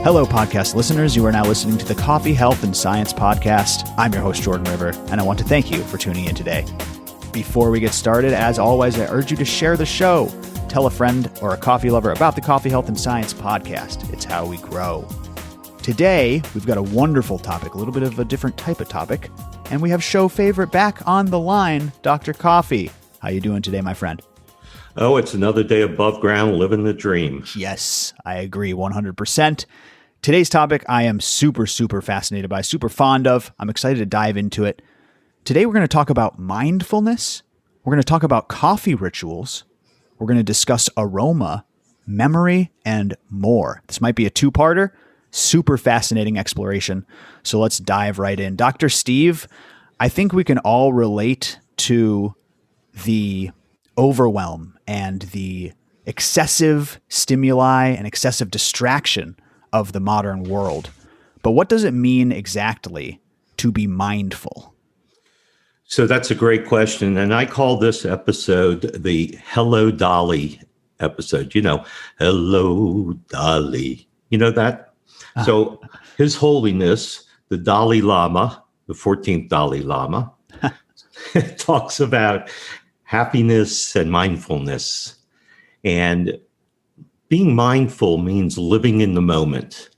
Hello, podcast listeners. You are now listening to the Coffee, Health, and Science Podcast. I'm your host, Jordan River, and I want to thank you for tuning in today. Before we get started, as always, I urge you to share the show. Tell a friend or a coffee lover about the Coffee, Health, and Science Podcast. It's how we grow. Today, we've got a wonderful topic, a little bit of a different type of topic, and we have show favorite back on the line, Dr. Coffee. How you doing today, my friend? Oh, it's another day above ground, living the dream. Yes, I agree 100%. Today's topic I am super fascinated by, super fond of. I'm excited to dive into it. Today we're going to talk about mindfulness. We're going to talk about coffee rituals. We're going to discuss aroma, memory, and more. This might be a two-parter, super fascinating exploration. So let's dive right in. Dr. Steve, I think we can all relate to the overwhelm and the excessive stimuli and excessive distraction of the modern world. But what does it mean exactly to be mindful? So that's a great question. And I call this episode the Hello Dolly episode. You know, Hello Dolly. You know that? So His Holiness, the Dalai Lama, the 14th Dalai Lama, talks about happiness and mindfulness. And being mindful means living in the moment.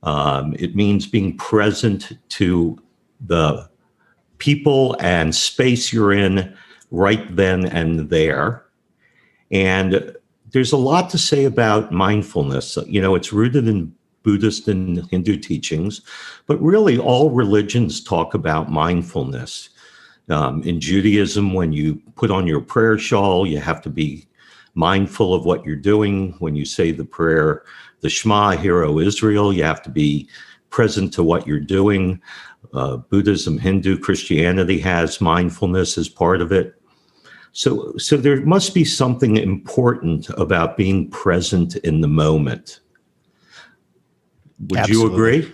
It means being present to the people and space you're in right then and there. And there's a lot to say about mindfulness. You know, it's rooted in Buddhist and Hindu teachings, but really all religions talk about mindfulness. In Judaism, when you put on your prayer shawl, you have to be mindful of what you're doing. When you say the prayer, the Shema, Hear, O Israel, you have to be present to what you're doing. Buddhism, Hindu, Christianity has mindfulness as part of it. So there must be something important about being present in the moment. Would you agree?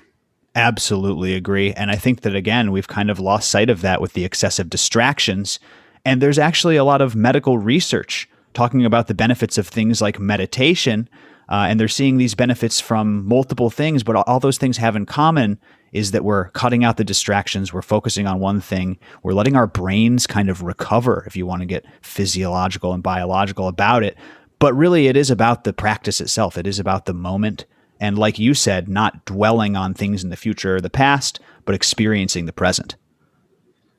Absolutely agree. And I think that, again, we've kind of lost sight of that with the excessive distractions. And there's actually a lot of medical research talking about the benefits of things like meditation. And they're seeing these benefits from multiple things, but all those things have in common is that we're cutting out the distractions. We're focusing on one thing. We're letting our brains kind of recover, if you want to get physiological and biological about it. But really, it is about the practice itself. It is about the moment. And like you said, not dwelling on things in the future or the past, but experiencing the present.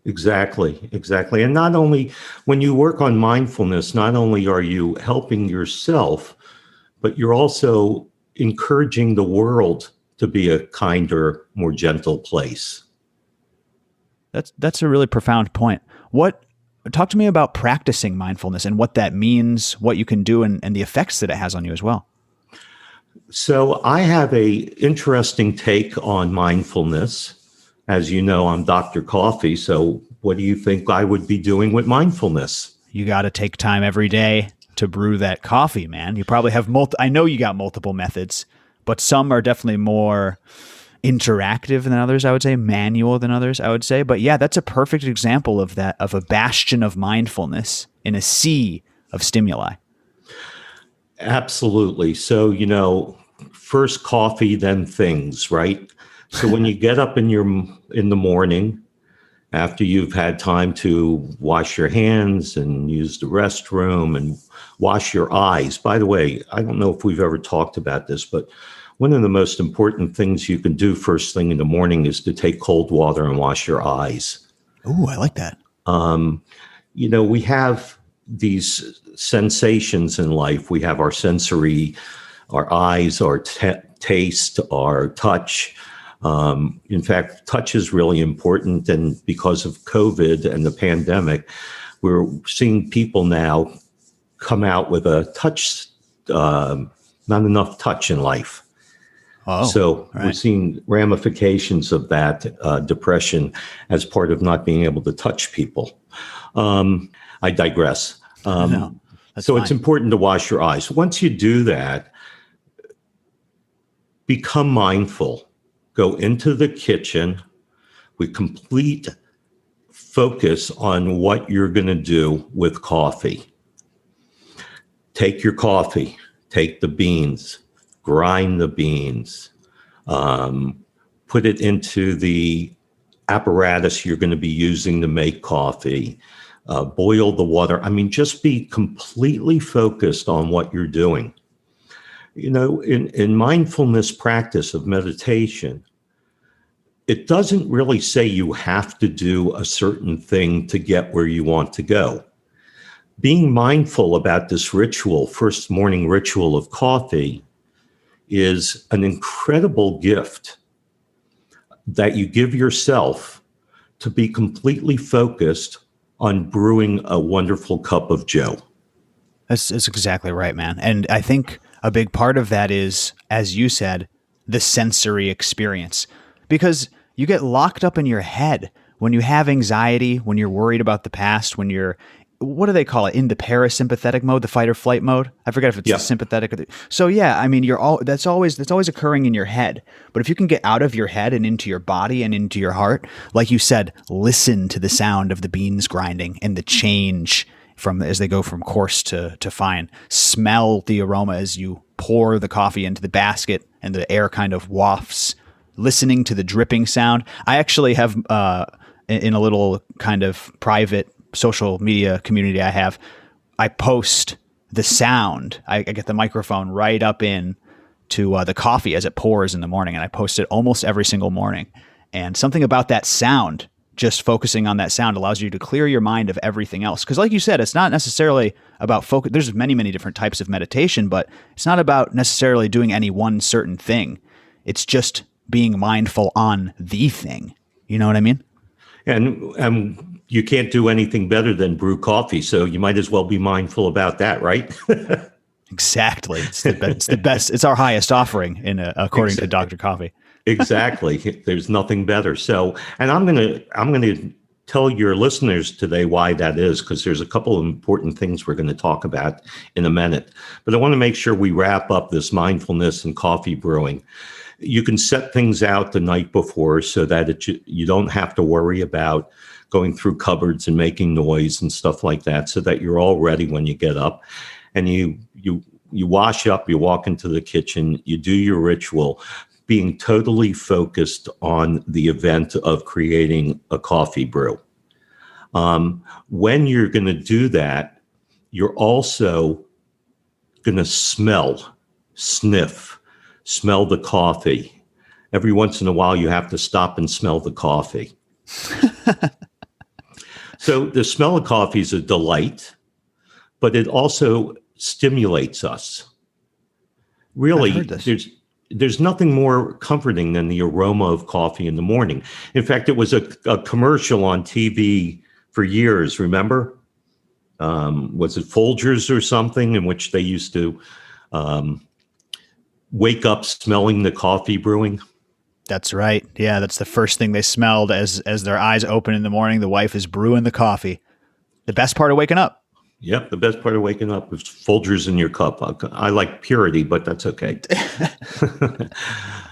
Exactly. And not only, when you work on mindfulness, not only are you helping yourself, but you're also encouraging the world to be a kinder, more gentle place. That's a really profound point. Talk to me about practicing mindfulness and what that means, what you can do, and the effects that it has on you as well. So I have a interesting take on mindfulness. As you know, I'm Dr. Coffee. So what do you think I would be doing with mindfulness? You got to take time every day to brew that coffee, man. You probably have I know you got multiple methods, but some are definitely more interactive than others, I would say, manual than others, I would say. But yeah, that's a perfect example of that, of a bastion of mindfulness in a sea of stimuli. Absolutely. So, you know, first coffee, then things, right? So when you get up in the morning, after you've had time to wash your hands and use the restroom and wash your eyes. By the way, I don't know if we've ever talked about this, but one of the most important things you can do first thing in the morning is to take cold water and wash your eyes. Oh, I like that. You know, we have these sensations in life. We have our sensory, our eyes, our taste, our touch. In fact, touch is really important. And because of COVID and the pandemic, we're seeing people now come out with a touch, not enough touch in life. Oh, so right. We're seeing ramifications of that depression as part of not being able to touch people. I digress. No, so fine. It's important to wash your eyes. Once you do that, become mindful. Go into the kitchen with complete focus on what you're going to do with coffee. Take your coffee, take the beans, grind the beans, put it into the apparatus you're going to be using to make coffee, boil the water. I mean, just be completely focused on what you're doing. You know, in mindfulness practice of meditation, it doesn't really say you have to do a certain thing to get where you want to go. Being mindful about this ritual, first morning ritual of coffee, is an incredible gift that you give yourself to be completely focused on brewing a wonderful cup of joe. That's exactly right, man. And I think a big part of that is, as you said, the sensory experience. Because you get locked up in your head when you have anxiety, when you're worried about the past, when you're, what do they call it, in the parasympathetic mode, the fight or flight mode? I forget if it's the sympathetic or the, so yeah, I mean, that's always occurring in your head. But if you can get out of your head and into your body and into your heart, like you said, listen to the sound of the beans grinding and the change from as they go from coarse to fine, smell the aroma as you pour the coffee into the basket and the air kind of wafts, listening to the dripping sound. I actually have, in a little kind of private social media community I post the sound. I get the microphone right up in to the coffee as it pours in the morning, and I post it almost every single morning. And something about that sound, just focusing on that sound, allows you to clear your mind of everything else. Because like you said, it's not necessarily about focus. There's many, many different types of meditation, but it's not about necessarily doing any one certain thing. It's just being mindful on the thing. You know what I mean? And you can't do anything better than brew coffee, so you might as well be mindful about that, right? Exactly. It's the best. It's our highest offering according to Dr. Coffee. Exactly. There's nothing better. So, and I'm going to tell your listeners today why that is, because there's a couple of important things we're going to talk about in a minute. But I want to make sure we wrap up this mindfulness and coffee brewing. You can set things out the night before so that you don't have to worry about going through cupboards and making noise and stuff like that, so that you're all ready when you get up. And you wash up, you walk into the kitchen, you do your ritual, being totally focused on the event of creating a coffee brew. When you're going to do that, you're also going to smell the coffee. Every once in a while, you have to stop and smell the coffee. So the smell of coffee is a delight, but it also stimulates us. Really, there's nothing more comforting than the aroma of coffee in the morning. In fact, it was a commercial on TV for years, remember? Was it Folgers or something, in which they used to wake up smelling the coffee brewing? That's right. Yeah, that's the first thing they smelled as their eyes open in the morning. The wife is brewing the coffee. The best part of waking up. Yep, the best part of waking up is Folgers in your cup. I like purity, but that's okay.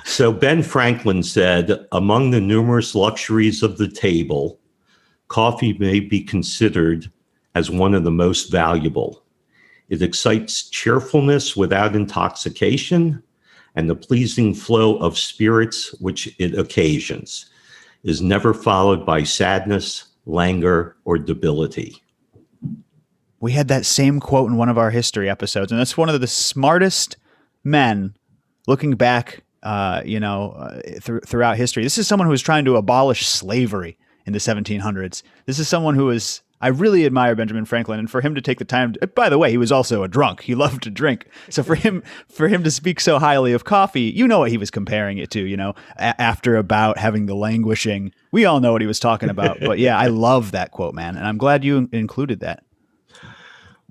So Ben Franklin said, among the numerous luxuries of the table, coffee may be considered as one of the most valuable. It excites cheerfulness without intoxication, and the pleasing flow of spirits which it occasions is never followed by sadness, languor, or debility. We had that same quote in one of our history episodes, and that's one of the smartest men looking back, throughout history. This is someone who was trying to abolish slavery in the 1700s. This is someone who was, I really admire Benjamin Franklin, and for him to take the time by the way, he was also a drunk. He loved to drink. So for him to speak so highly of coffee, you know what he was comparing it to, after about having the languishing, we all know what he was talking about. But yeah, I love that quote, man. And I'm glad you included that.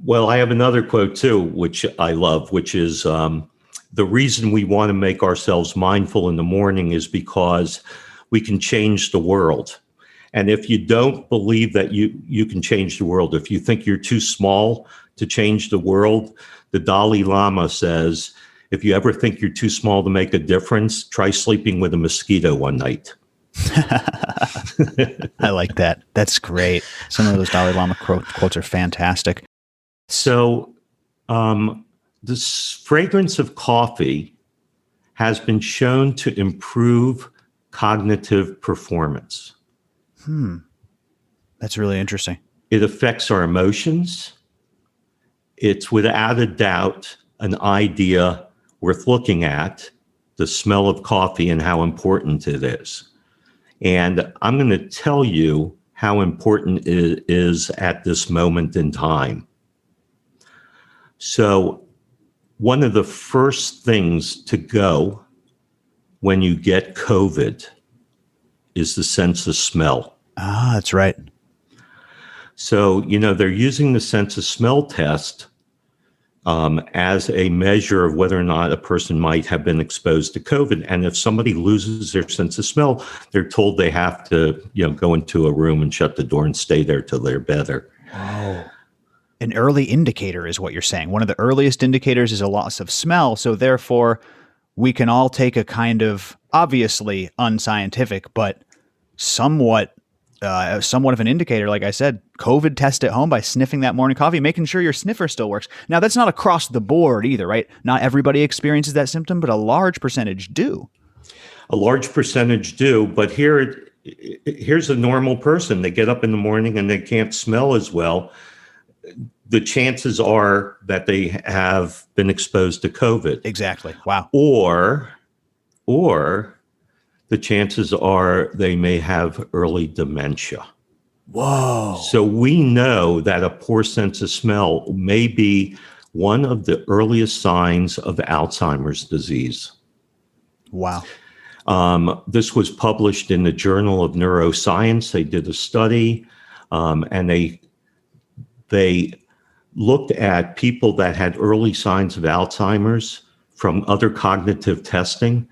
Well, I have another quote too, which I love, which is the reason we want to make ourselves mindful in the morning is because we can change the world. And if you don't believe that you can change the world, if you think you're too small to change the world, the Dalai Lama says, if you ever think you're too small to make a difference, try sleeping with a mosquito one night. I like that. That's great. Some of those Dalai Lama quotes are fantastic. So this fragrance of coffee has been shown to improve cognitive performance. That's really interesting. It affects our emotions. It's without a doubt an idea worth looking at, the smell of coffee and how important it is. And I'm going to tell you how important it is at this moment in time. So, one of the first things to go when you get COVID is the sense of smell. Ah, that's right. So, they're using the sense of smell test as a measure of whether or not a person might have been exposed to COVID. And if somebody loses their sense of smell, they're told they have to, go into a room and shut the door and stay there till they're better. Oh. An early indicator is what you're saying. One of the earliest indicators is a loss of smell. So therefore, we can all take a kind of obviously unscientific, but somewhat of an indicator, like I said, COVID test at home by sniffing that morning coffee, making sure your sniffer still works. Now, that's not across the board either, right? Not everybody experiences that symptom, but a large percentage do. A large percentage do, but here's a normal person. They get up in the morning and they can't smell as well. The chances are that they have been exposed to COVID. Exactly. Wow. Or the chances are they may have early dementia. Whoa. So we know that a poor sense of smell may be one of the earliest signs of Alzheimer's disease. Wow. This was published in the Journal of Neuroscience. They did a study, and they looked at people that had early signs of Alzheimer's from other cognitive testing,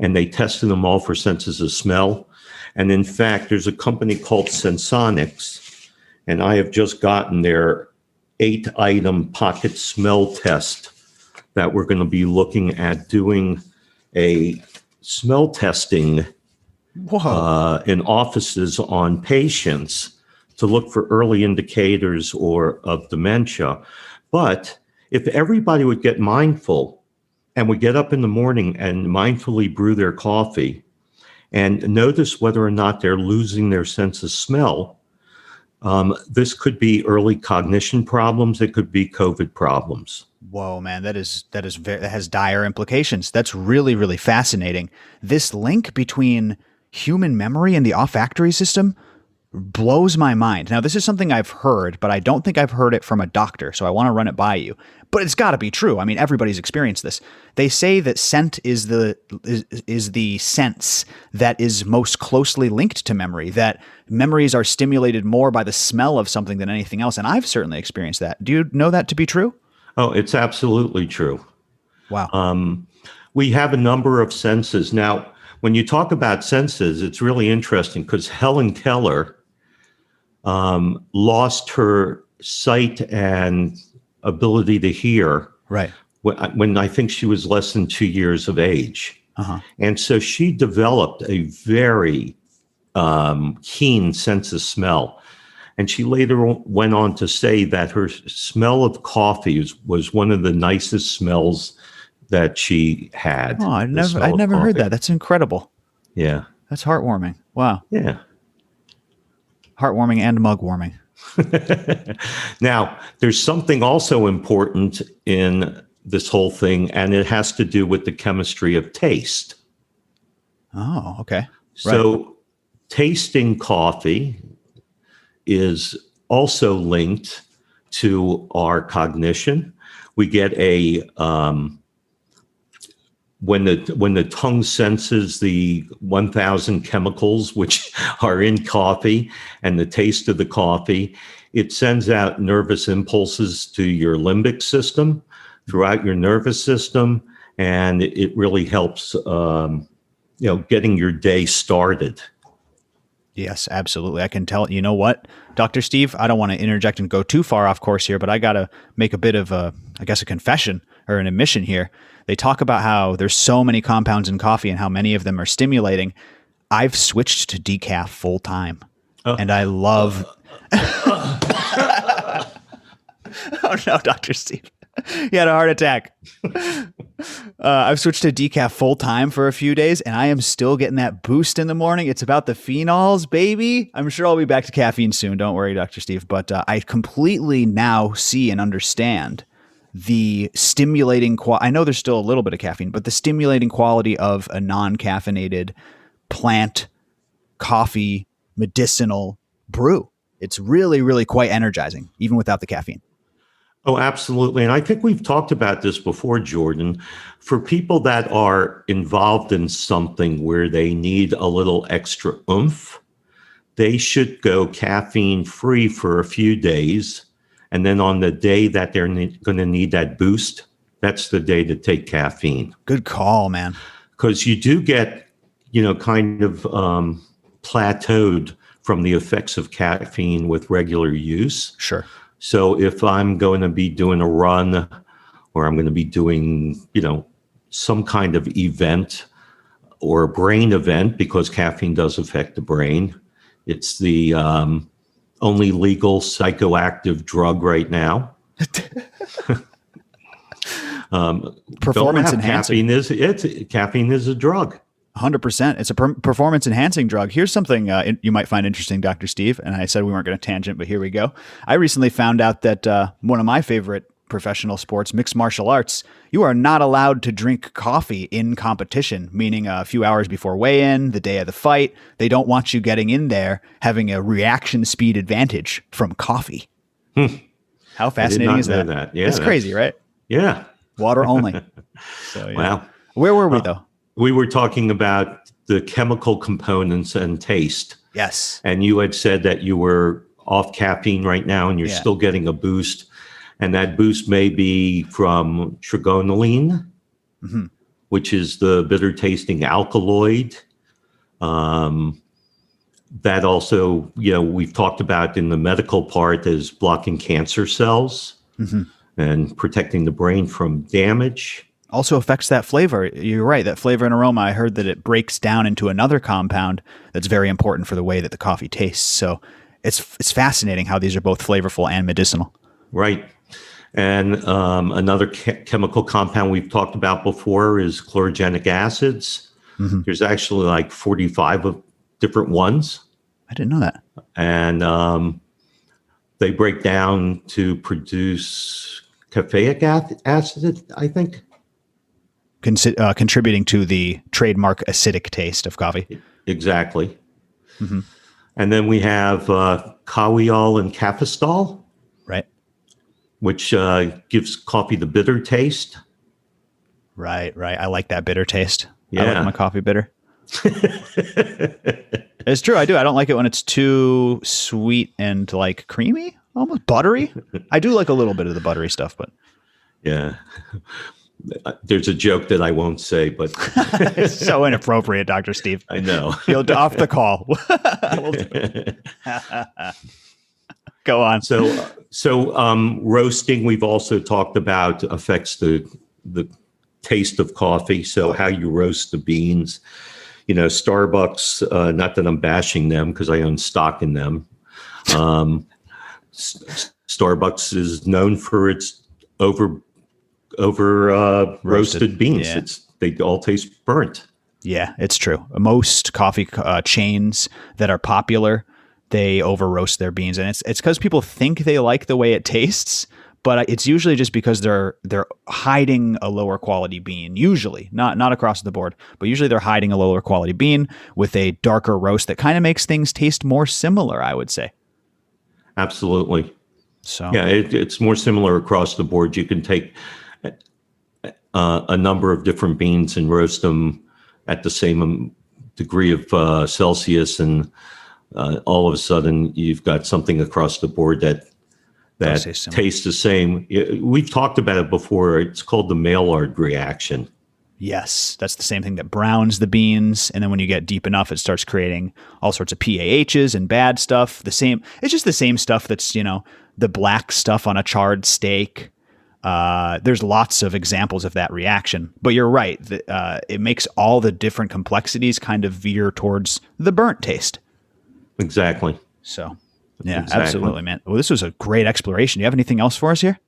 and they tested them all for senses of smell. And in fact, there's a company called Sensonics, and I have just gotten their 8-item pocket smell test that we're going to be looking at doing a smell testing in offices on patients to look for early indicators of dementia. But if everybody would get mindful and would get up in the morning and mindfully brew their coffee and notice whether or not they're losing their sense of smell, this could be early cognition problems. It could be COVID problems. Whoa, man, that has dire implications. That's really, really fascinating. This link between human memory and the olfactory system blows my mind. Now, this is something I've heard, but I don't think I've heard it from a doctor, so I want to run it by you. But it's got to be true. I mean, everybody's experienced this. They say that scent is the sense that is most closely linked to memory, that memories are stimulated more by the smell of something than anything else, and I've certainly experienced that. Do you know that to be true? Oh, it's absolutely true. Wow. We have a number of senses. Now, when you talk about senses, it's really interesting because Helen Keller lost her sight and ability to hear right when I think she was less than 2 years of age. And so she developed a very keen sense of smell. And she later went on to say that her smell of coffee was one of the nicest smells that she had. Oh, I'd never heard that. That's incredible. Yeah. That's heartwarming. Wow. Yeah. Heartwarming and mugwarming. Now, there's something also important in this whole thing, and it has to do with the chemistry of taste. Oh, okay. So tasting coffee is also linked to our cognition. We get when the tongue senses the 1,000 chemicals which are in coffee and the taste of the coffee, it sends out nervous impulses to your limbic system throughout your nervous system, and it really helps getting your day started. Yes, absolutely. I can tell. You know what, Dr. Steve, I don't want to interject and go too far off course here, but I got to make a bit of a confession or an admission here. They talk about how there's so many compounds in coffee and how many of them are stimulating. I've switched to decaf full time, and I love. Oh no, Dr. Steve, he had a heart attack. I've switched to decaf full time for a few days, and I am still getting that boost in the morning. It's about the phenols, baby. I'm sure I'll be back to caffeine soon. Don't worry, Dr. Steve. But I completely now see and understand the stimulating I know there's still a little bit of caffeine, but the stimulating quality of a non-caffeinated plant coffee medicinal brew. It's really, really quite energizing, even without the caffeine. Oh, absolutely. And I think we've talked about this before, Jordan. For people that are involved in something where they need a little extra oomph, they should go caffeine free for a few days. And then on the day that they're going to need that boost, that's the day to take caffeine. Good call, man. Because you do get, kind of plateaued from the effects of caffeine with regular use. Sure. So if I'm going to be doing a run or I'm going to be doing, some kind of event or a brain event, because caffeine does affect the brain, it's the only legal psychoactive drug right now. Performance enhancing. Caffeine is a drug. 100%. It's a performance enhancing drug. Here's something you might find interesting, Dr. Steve. And I said we weren't going to tangent, but here we go. I recently found out that one of my favorite professional sports, mixed martial arts, you are not allowed to drink coffee in competition, meaning a few hours before weigh-in, the day of the fight. They don't want you getting in there having a reaction speed advantage from coffee. How fascinating is that? Yeah, it's crazy, right? Yeah. Water only. So, yeah. Wow. Where were we, though? We were talking about the chemical components and taste. Yes. And you had said that you were off caffeine right now and you're still getting a boost. And that boost may be from trigonelline, which is the bitter tasting alkaloid. That also, we've talked about in the medical part as blocking cancer cells and protecting the brain from damage. Also affects that flavor. You're right. That flavor and aroma, I heard that it breaks down into another compound that's very important for the way that the coffee tastes. So it's fascinating how these are both flavorful and medicinal. Right. And another chemical compound we've talked about before is chlorogenic acids. There's actually like 45 of different ones. I didn't know that. And they break down to produce caffeic acid, I think. Contributing to the trademark acidic taste of coffee. Exactly. And then we have kawiol and cafestol, right? Which gives coffee the bitter taste. Right. I like that bitter taste. Yeah. I like my coffee bitter. It's true. I do. I don't like it when it's too sweet and like creamy, almost buttery. I do like a little bit of the buttery stuff, but yeah. There's a joke that I won't say, but it's so inappropriate, Dr. Steve. I know. You'll off the call. Go on. So roasting, we've also talked about affects the taste of coffee. So how you roast the beans, Starbucks, not that I'm bashing them because I own stock in them. Starbucks is known for its over roasted beans. Yeah. They all taste burnt. Yeah, it's true. Most coffee chains that are popular, they over roast their beans, and it's because people think they like the way it tastes, but it's usually just because they're hiding a lower quality bean. Usually, not across the board, but usually they're hiding a lower quality bean with a darker roast that kind of makes things taste more similar, I would say. Absolutely. So yeah, it's more similar across the board. You can take a number of different beans and roast them at the same degree of Celsius, and all of a sudden you've got something across the board that tastes the same. We've talked about it before. It's called the Maillard reaction. Yes, that's the same thing that browns the beans, and then when you get deep enough, it starts creating all sorts of PAHs and bad stuff. It's just the same stuff that's the black stuff on a charred steak. There's lots of examples of that reaction, but you're right. It makes all the different complexities kind of veer towards the burnt taste. Exactly. So, yeah, absolutely, man. Well, this was a great exploration. Do you have anything else for us here?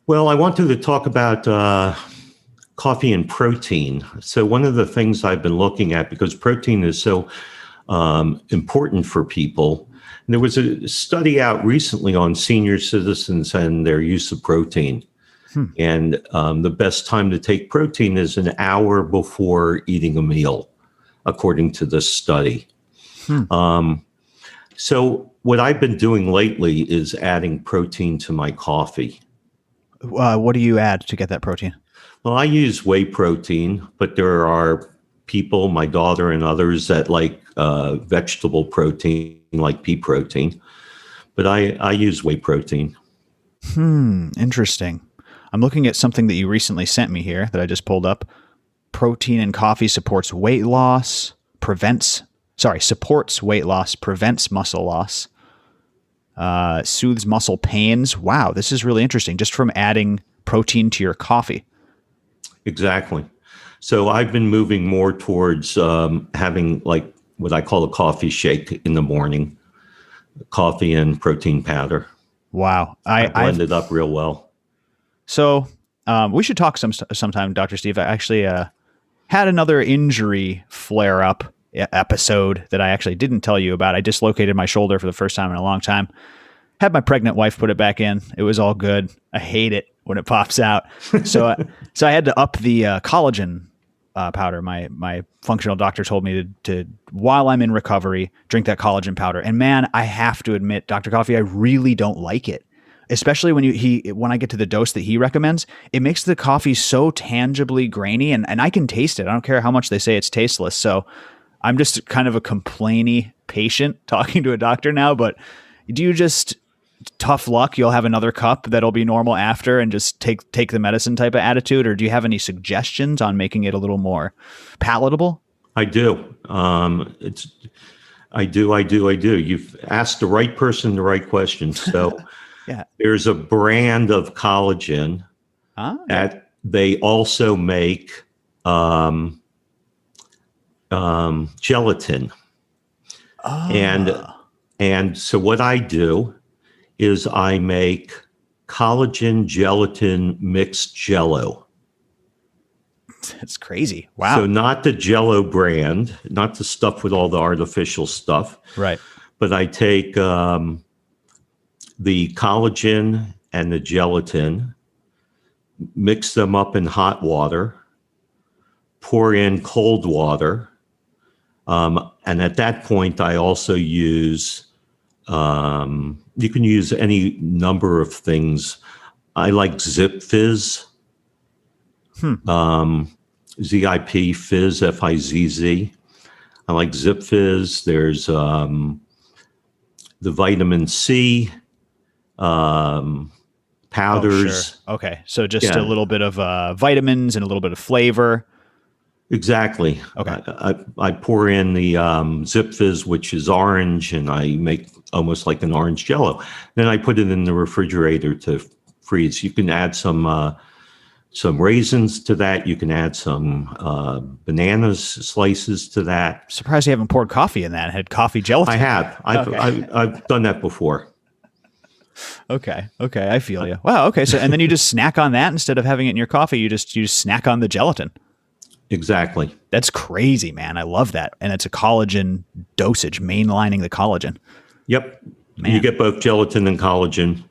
Well, I wanted to talk about coffee and protein. So one of the things I've been looking at, because protein is so important for people, and there was a study out recently on senior citizens and their use of protein. And the best time to take protein is an hour before eating a meal, according to this study. So what I've been doing lately is adding protein to my coffee. What do you add to get that protein? Well, I use whey protein, but there are people, my daughter and others, that like vegetable protein, like pea protein. But I use whey protein. Interesting. I'm looking at something that you recently sent me here that I just pulled up. Protein in coffee supports weight loss, supports weight loss, prevents muscle loss, soothes muscle pains. Wow, this is really interesting, just from adding protein to your coffee. Exactly. So I've been moving more towards having like what I call a coffee shake in the morning, coffee and protein powder. Wow. I blend it up real well. So we should talk sometime, Dr. Steve. I actually had another injury flare-up episode that I actually didn't tell you about. I dislocated my shoulder for the first time in a long time. Had my pregnant wife put it back in. It was all good. I hate it when it pops out. So I had to up the collagen powder. My functional doctor told me to while I'm in recovery, drink that collagen powder. And man, I have to admit, Dr. Coffee, I really don't like it. Especially when I get to the dose that he recommends, it makes the coffee so tangibly grainy, and I can taste it. I don't care how much they say it's tasteless. So I'm just kind of a complainy patient talking to a doctor now. But do you just tough luck? You'll have another cup that'll be normal after, and just take the medicine type of attitude, or do you have any suggestions on making it a little more palatable? I do. I do. You've asked the right person the right questions. So. Yeah. There's a brand of collagen that they also make gelatin. And so what I do is I make collagen gelatin mixed Jello. That's crazy. Wow. So not the Jello brand, not the stuff with all the artificial stuff. Right. But I take the collagen and the gelatin, mix them up in hot water, pour in cold water. And at that point, I also use, you can use any number of things. I like Zip Fizz, ZIP Fizz, FIZZ. I like Zip Fizz. There's the vitamin C. Powders. Oh, sure. Okay. So just a little bit of vitamins and a little bit of flavor. Exactly. Okay. I pour in the Zip Fizz, which is orange, and I make almost like an orange Jello. Then I put it in the refrigerator to freeze. You can add some raisins to that. You can add some bananas slices to that. Surprised you haven't poured coffee in that. Had coffee gelatin. I have. I've done that before. Okay. I feel you. Wow. Okay. So, and then you just snack on that instead of having it in your coffee. You just snack on the gelatin. Exactly. That's crazy, man. I love that. And it's a collagen dosage, mainlining the collagen. Yep. Man. You get both gelatin and collagen.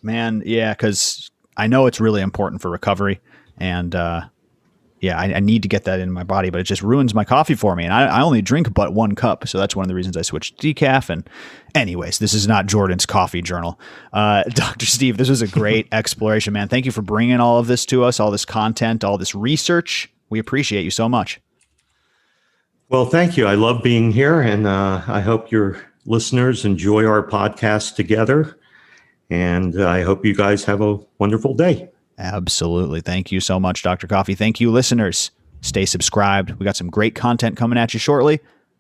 Man. Yeah. Cause I know it's really important for recovery, and, I need to get that in my body, but it just ruins my coffee for me. And I only drink but one cup. So that's one of the reasons I switched to decaf. And anyways, this is not Jordan's coffee journal. Dr. Steve, this was a great exploration, man. Thank you for bringing all of this to us, all this content, all this research. We appreciate you so much. Well, thank you. I love being here, and I hope your listeners enjoy our podcast together. And I hope you guys have a wonderful day. Absolutely. Thank you so much, Dr. Coffee. Thank you, listeners. Stay subscribed. We got some great content coming at you shortly.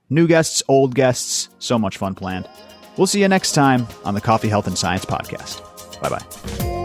New guests, old guests, so much fun planned. We'll see you next time on the Coffee, Health, and Science Podcast. Bye-bye.